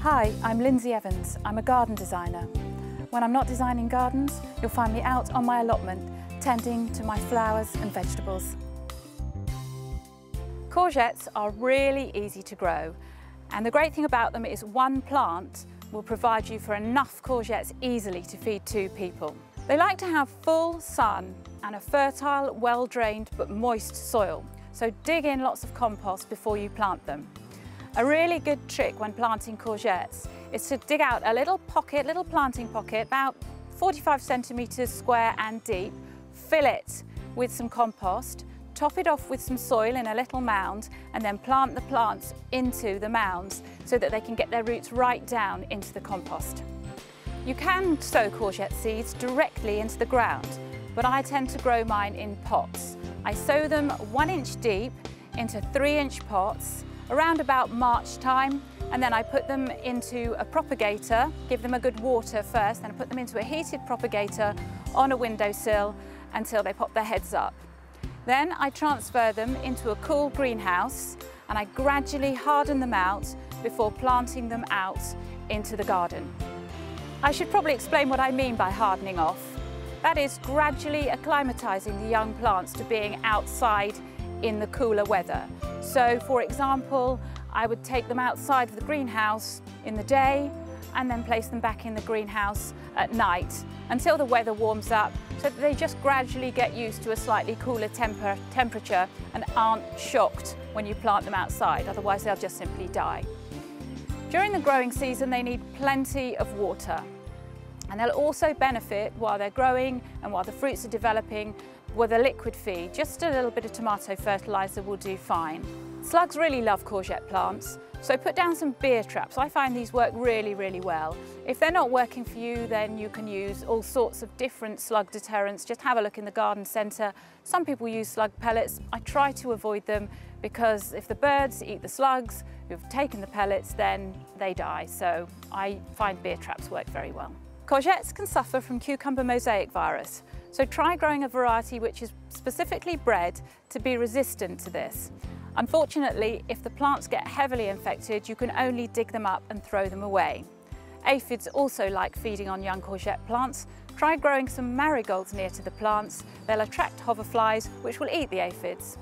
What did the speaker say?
Hi, I'm Lindsay Evans. I'm a garden designer. When I'm not designing gardens, you'll find me out on my allotment, tending to my flowers and vegetables. Courgettes are really easy to grow, and the great thing about them is one plant will provide you for enough courgettes easily to feed 2 people. They like to have full sun and a fertile, well-drained but moist soil, so dig in lots of compost before you plant them. A really good trick when planting courgettes is to dig out a little planting pocket, about 45 centimetres square and deep, fill it with some compost, top it off with some soil in a little mound, and then plant the plants into the mounds so that they can get their roots right down into the compost. You can sow courgette seeds directly into the ground, but I tend to grow mine in pots. I sow them 1 inch deep into 3-inch pots around about March time, and then I put them into a propagator, give them a good water first, then I put them into a heated propagator on a windowsill until they pop their heads up. Then I transfer them into a cool greenhouse and I gradually harden them out before planting them out into the garden. I should probably explain what I mean by hardening off. That is gradually acclimatising the young plants to being outside in the cooler weather. So for example, I would take them outside of the greenhouse in the day and then place them back in the greenhouse at night until the weather warms up, so that they just gradually get used to a slightly cooler temperature and aren't shocked when you plant them outside, otherwise they'll just simply die. During the growing season they need plenty of water, and they'll also benefit while they're growing and while the fruits are developing with a liquid feed. Just a little bit of tomato fertiliser will do fine. Slugs really love courgette plants, so put down some beer traps. I find these work really well. If they're not working for you, then you can use all sorts of different slug deterrents. Just have a look in the garden centre. Some people use slug pellets. I try to avoid them because if the birds eat the slugs who've taken the pellets, then they die. So I find beer traps work very well. Courgettes can suffer from cucumber mosaic virus, so try growing a variety which is specifically bred to be resistant to this. Unfortunately, if the plants get heavily infected, you can only dig them up and throw them away. Aphids also like feeding on young courgette plants. Try growing some marigolds near to the plants. They'll attract hoverflies, which will eat the aphids.